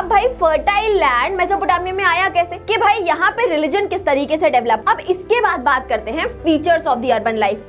भाई fertile land Mesopotamia में आया कैसे, कि भाई यहाँ पे रिलीजन किस तरीके से डेवलप। अब इसके बाद बात करते हैं features of the urban life.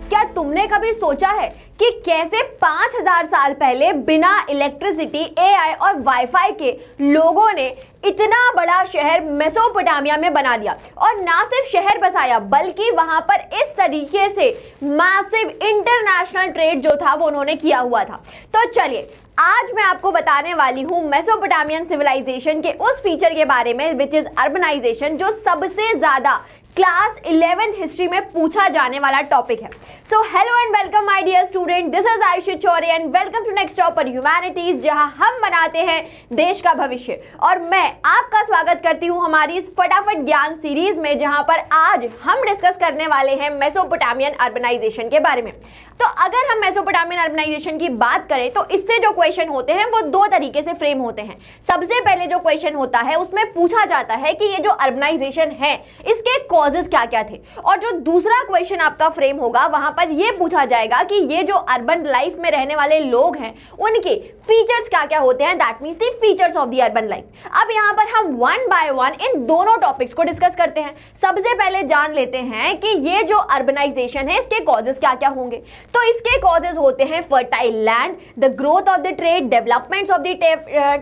क्या तुमने कभी सोचा है कि कैसे 5000 साल पहले बिना इलेक्ट्रिसिटी, एआई और वाईफाई के लोगों ने इतना बड़ा शहर मेसोपोटामिया में बना दिया, और ना सिर्फ शहर बसाया बल्कि वहां पर इस तरीके से मैसिव इंटरनेशनल ट्रेड जो था वो उन्होंने किया हुआ था। तो चलिए आज मैं आपको बताने वाली हूं मेसोपोटामियन सिविलाइजेशन के उस फीचर के बारे में विच इज अर्बनाइजेशन, जो सबसे ज्यादा क्लास 11th हिस्ट्री में पूछा जाने वाला टॉपिक है। So hello and welcome my dear student, this is Ayushi Chaure and welcome to Next Topper humanities, जहां हम बनाते हैं देश का भविष्य। और मैं आपका स्वागत करती हूं हमारी इस फटाफट ज्ञान सीरीज में, जहां पर आज हम डिस्कस करने वाले हैं मेसोपोटामियन अर्बनाइजेशन के बारे में। तो अगर हम मेसोपोटामियन अर्बनाइजेशन की बात करें तो इससे जो क्वेश्चन होते हैं वो दो तरीके से फ्रेम होते हैं। सबसे पहले जो क्वेश्चन होता है उसमें पूछा जाता है कि ये जो अर्बनाइजेशन है इसके कॉजेस क्या क्या थे, और जो दूसरा क्वेश्चन आपका फ्रेम होगा वहां पर ये पूछा जाएगा कि ये जो अर्बन लाइफ में रहने वाले लोग हैं उनके फीचर्स क्या क्या होते हैं, that means the features of the urban life. अब यहां पर हम वन बाय वन इन दोनों टॉपिक्स को डिस्कस करते हैं। सबसे पहले जान लेते हैं कि ये जो अर्बनाइजेशन है इसके कॉजेस क्या क्या होंगे। तो इसके कॉजेस होते हैं fertile land, the growth of the trade, developments of the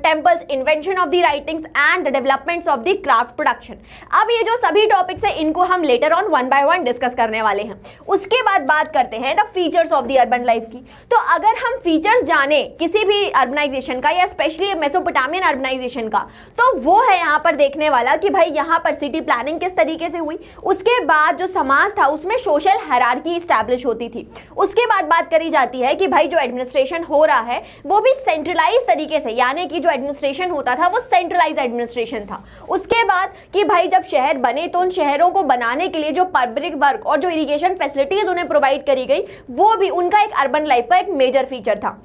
temples, invention of the writings and the developments of the craft production. अब ये जो सभी टॉपिक्स है इनको हम later on one by one discuss करने वाले हैं। उसके बाद बात करते हैं the features of the urban life की। तो अगर हम फीचर्स जाने किसी भी अर्बनाइजेशन का या स्पेशली मेसोपोटामियन अर्बनाइजेशन का, तो वो है यहाँ पर देखने वाला कि भाई यहाँ पर सिटी प्लानिंग किस तरीके से हुई, उसके बाद जो समाज था उसमें सोशल हायरार्की एस्टैब्लिश होती थी। उसके बाद बात करी जाती है कि भाई जो एडमिनिस्ट्रेशन हो रहा है वो भी सेंट्रलाइज तरीके से, यानी कि जो एडमिनिस्ट्रेशन होता था वो सेंट्रलाइज एडमिनिस्ट्रेशन था। उसके बाद कि भाई जब शहर बने तो उन शहरों को बनाने के लिए जो पब्लिक वर्क और जो इरिगेशन फैसिलिटीज उन्हें प्रोवाइड करी गई वो भी उनका एक अर्बन लाइफ का एक मेजर फीचर था।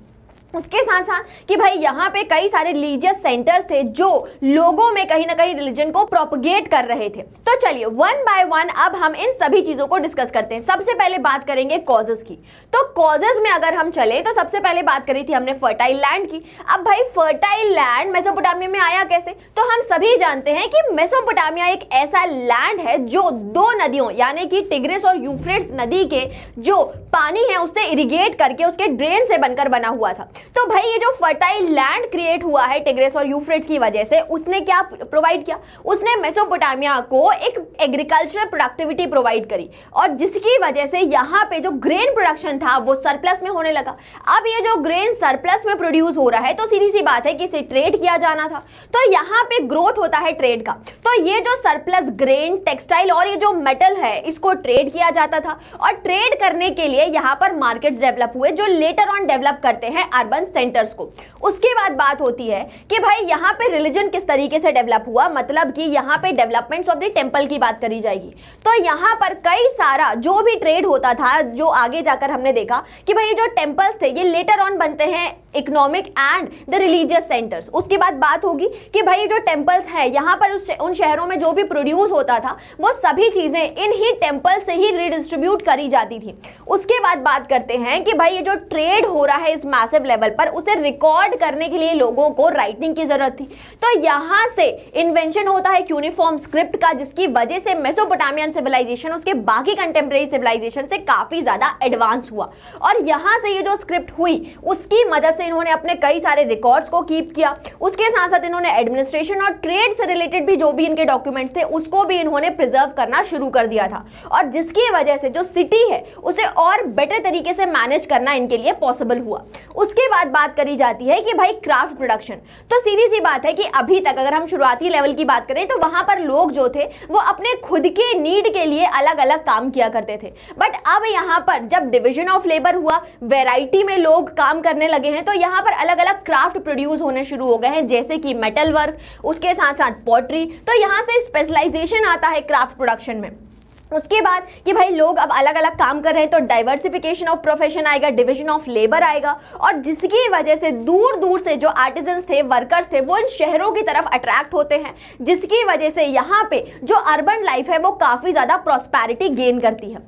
उसके साथ साथ कि भाई यहाँ पे कई सारे रिलीजियस सेंटर्स थे जो लोगों में कहीं ना कहीं रिलीजन को प्रोपगेट कर रहे थे। तो चलिए वन बाय वन अब हम इन सभी चीजों को डिस्कस करते हैं। सबसे पहले बात करेंगे कॉजेस की। तो कॉजेस में अगर हम चले तो सबसे पहले बात करी थी हमने फर्टाइल लैंड की। अब भाई फर्टाइल लैंड मेसोपोटामिया में आया कैसे, तो हम सभी जानते हैं कि मेसोपोटामिया एक ऐसा लैंड है जो दो नदियों यानी कि टिग्रिस और यूफ्रेट्स नदी के जो पानी है उससे इरिगेट करके उसके ड्रेन से बनकर बना हुआ था। तो भाई ये जो फर्टाइल लैंड क्रिएट हुआ है टिग्रिस और यूफ्रेट्स की वजह से, उसने क्या प्रोवाइड किया, उसने मेसोपोटामिया को एक एग्रीकल्चरल प्रोडक्टिविटी प्रोवाइड करी, और जिसकी वजह से यहाँ पे जो ग्रेन प्रोडक्शन था वो सरप्लस में होने लगा। अब ये जो ग्रेन सरप्लस में प्रोड्यूस हो रहा है तो सीधी सी बात है कि इसे ट्रेड किया जाना था, तो यहाँ पे ग्रोथ होता है ट्रेड का। तो ये जो सरप्लस ग्रेन, टेक्सटाइल और ये जो मेटल है इसको ट्रेड किया जाता था, और ट्रेड करने के लिए यहाँ पर मार्केट्स डेवलप हुए जो लेटर ऑन डेवलप करते हैं अर्बन सेंटर्स को। उसके बाद बात होती है कि भाई यहाँ पे रिलीजन किस तरीके से डेवलप हुआ, मतलब कि यहाँ पे डेवलपमेंट्स ऑफ द टेंपल की बात करी जाएगी। तो यहाँ पर कई सारा जो भी ट्रेड होता था, जो आगे जाकर हमने देखा कि भाई जो टेंपल्स थे ये लेटर ऑन बनते हैं economic and the religious centres. उसके बाद बात होगी कि भाई जो टेंपल्स है यहाँ पर उन शहरों में जो भी प्रोड्यूस होता था वो सभी चीजें इन ही टेंपल से ही रिडिस्ट्रीब्यूट करी जाती थी। उसके बाद बात करते हैं कि भाई ये जो ट्रेड हो रहा है इस मैसिव लेवल पर, उसे रिकॉर्ड करने के लिए लोगों को राइटिंग की जरूरत थी। तो यहाँ से इन्वेंशन होता है यूनिफॉर्म स्क्रिप्ट का, जिसकी वजह से मेसोपोटामियन सिविलाइजेशन उसके बाकी कंटेम्प्रेरी सिविलाइजेशन से काफी ज्यादा एडवांस हुआ, और यहाँ से ये जो स्क्रिप्ट हुई उसकी मदद से इन्होंने अपने कई सारे रिकॉर्ड्स को कीप किया। उसके साथ साथ इन्होंने एडमिनिस्ट्रेशन और ट्रेड से रिलेटेड भी जो भी इनके डॉक्यूमेंट्स थे उसको भी इन्होंने प्रिजर्व करना शुरू कर दिया था, और जिसकी वजह से जो सिटी है उसे और बेटर तरीके से मैनेज करना इनके लिए पॉसिबल हुआ। उसके बाद बात करी जाती है कि भाई क्राफ्ट प्रोडक्शन। तो सीधी सी बात है कि अभी तक अगर हम शुरुआती लेवल की बात करें तो वहां पर लोग जो थे वो अपने खुद के नीड के लिए अलग अलग काम किया करते थे, बट अब यहाँ पर जब डिवीजन ऑफ लेबर हुआ, वैरायटी में लोग काम करने लगे हैं, तो यहाँ पर अलग अलग क्राफ्ट प्रोड्यूस होने शुरू हो गए हैं, जैसे कि मेटल वर्क, उसके साथ साथ पॉटरी। तो यहाँ से स्पेशलाइजेशन आता है क्राफ्ट प्रोडक्शन में। उसके बाद कि भाई लोग अब अलग अलग काम कर रहे हैं तो डाइवर्सिफिकेशन ऑफ प्रोफेशन आएगा, डिवीजन ऑफ लेबर आएगा, और जिसकी वजह से दूर दूर से जो आर्टिजन्स थे, वर्कर्स थे, वो इन शहरों की तरफ अट्रैक्ट होते हैं, जिसकी वजह से यहाँ पे जो अर्बन लाइफ है वो काफ़ी ज़्यादा प्रॉस्पेरिटी गेन करती है।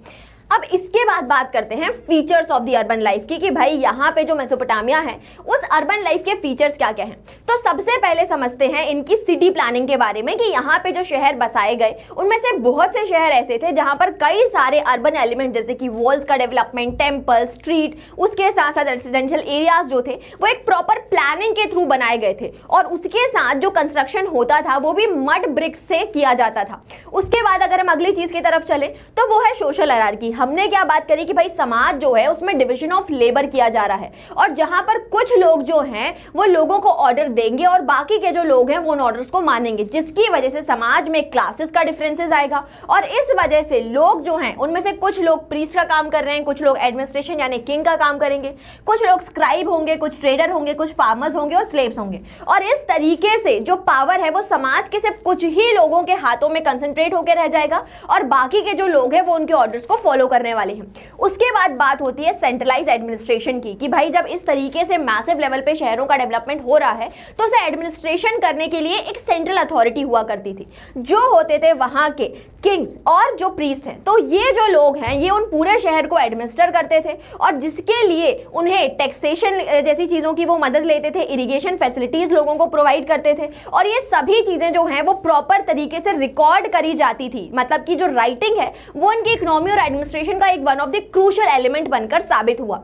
अब इसके बाद बात करते हैं features of the urban life की, कि भाई यहाँ पे जो मेसोपोटामिया है उस अर्बन लाइफ के फीचर्स क्या क्या हैं। तो सबसे पहले समझते हैं इनकी सिटी प्लानिंग के बारे में, कि यहाँ पे जो शहर बसाए गए उनमें से बहुत से शहर ऐसे थे जहां पर कई सारे अर्बन एलिमेंट जैसे कि वॉल्स का डेवलपमेंट, टेम्पल, स्ट्रीट, उसके साथ साथ रेसिडेंशियल एरियाज जो थे वो एक प्रॉपर प्लानिंग के थ्रू बनाए गए थे। और उसके साथ जो कंस्ट्रक्शन होता था वो भी मड ब्रिक्स से किया जाता था। उसके बाद अगर हम अगली चीज की तरफ चले तो वो है सोशल हायरार्की। हमने क्या बात करी कि भाई समाज जो है उसमें डिविजन ऑफ लेबर किया जा रहा है, और जहां पर कुछ लोग जो हैं वो लोगों को ऑर्डर देंगे और बाकी के जो लोग हैं वो उन ऑर्डर्स को मानेंगे, जिसकी वजह से समाज में क्लासेस का डिफरेंसेस आएगा। और इस वजह से लोग जो हैं उनमें से कुछ लोग प्रीस्ट का काम कर रहे हैं, कुछ लोग एडमिनिस्ट्रेशन यानी किंग का काम करेंगे, कुछ लोग स्क्राइब होंगे, कुछ ट्रेडर होंगे, कुछ फार्मर्स होंगे और स्लेव्स होंगे। और इस तरीके से जो पावर है वो समाज के सिर्फ कुछ ही लोगों के हाथों में कंसंट्रेट होकर रह जाएगा और बाकी के जो लोग हैं वो उनके ऑर्डर्स को फॉलो करने वाले हैं। उसके बाद बात होती है सेंट्रलाइज एडमिनिस्ट्रेशन की, कि भाई जब इस तरीके से मैसिव लेवल पे शहरों का डेवलपमेंट हो रहा है तो उसे एडमिनिस्ट्रेशन करने के लिए एक सेंट्रल अथॉरिटी हुआ करती थी, जो होते थे वहां के किंग्स और जो प्रीस्ट हैं। तो ये जो लोग हैं ये उन पूरे शहर को एडमिनिस्टर करते थे, और जिसके लिए उन्हें टैक्सेशन जैसी चीजों की वो मदद लेते थे, इरिगेशन फैसिलिटीज लोगों को प्रोवाइड करते थे, और ये सभी चीजें जो हैं वो प्रॉपर तरीके से रिकॉर्ड करी जाती थी। मतलब कि जो राइटिंग है वो इनकी इकोनॉमी और एडमिनिस्ट्रेशन का एक one of the crucial element बनकर साबित हुआ।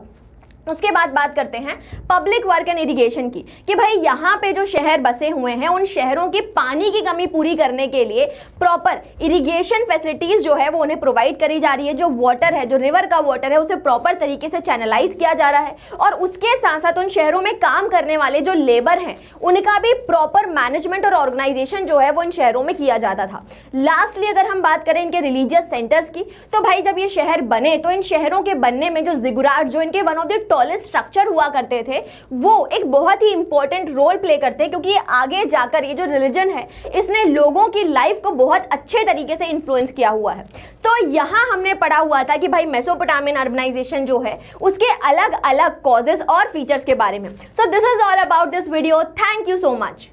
उसके बाद बात करते हैं पब्लिक वर्क एंड इरिगेशन की, कि भाई यहाँ पे जो शहर बसे हुए हैं उन शहरों की पानी की कमी पूरी करने के लिए प्रॉपर इरिगेशन फैसिलिटीज जो है वो उन्हें प्रोवाइड करी जा रही है। जो वाटर है, जो रिवर का वाटर है, उसे प्रॉपर तरीके से चैनलाइज किया जा रहा है, और उसके साथ साथ उन शहरों में काम करने वाले जो लेबर हैं उनका भी प्रॉपर मैनेजमेंट और ऑर्गेनाइजेशन जो है वो इन शहरों में किया जाता था। लास्टली अगर हम बात करें इनके रिलीजियस सेंटर्स की, तो भाई जब ये शहर बने तो इन शहरों के बनने में जो जिगुराट, जो इनके one of the tallest structure हुआ करते थे, वो एक बहुत ही इंपॉर्टेंट रोल प्ले करते हैं, क्योंकि ये आगे जाकर ये जो रिलीजन है इसने लोगों की लाइफ को बहुत अच्छे तरीके से इन्फ्लुएंस किया हुआ है। तो यहां हमने पढ़ा हुआ था कि भाई मेसोपोटामियन अर्बनाइजेशन जो है उसके अलग अलग कॉजेस और फीचर्स के बारे में। So this is all about this video. Thank you so much.